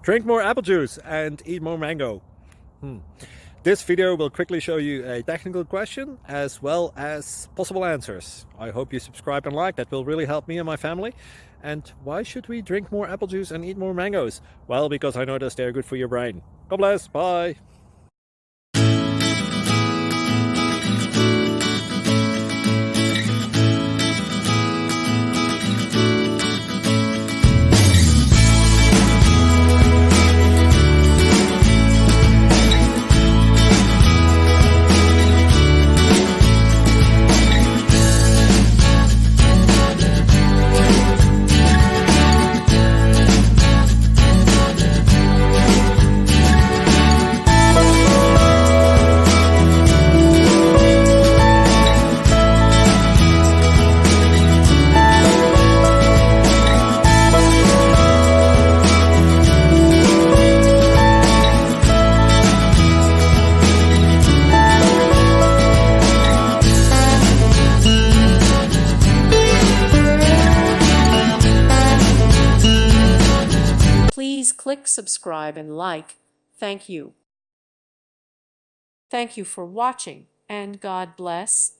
Drink more apple juice and eat more mango. This video will quickly show you a technical question as well as possible answers. I hope you subscribe and like, that will really help me and my family. And why should we drink more apple juice and eat more mangoes? Well, because I noticed they're good for your brain. God bless, bye! Please click subscribe and like. Thank you. Thank you for watching, and God bless.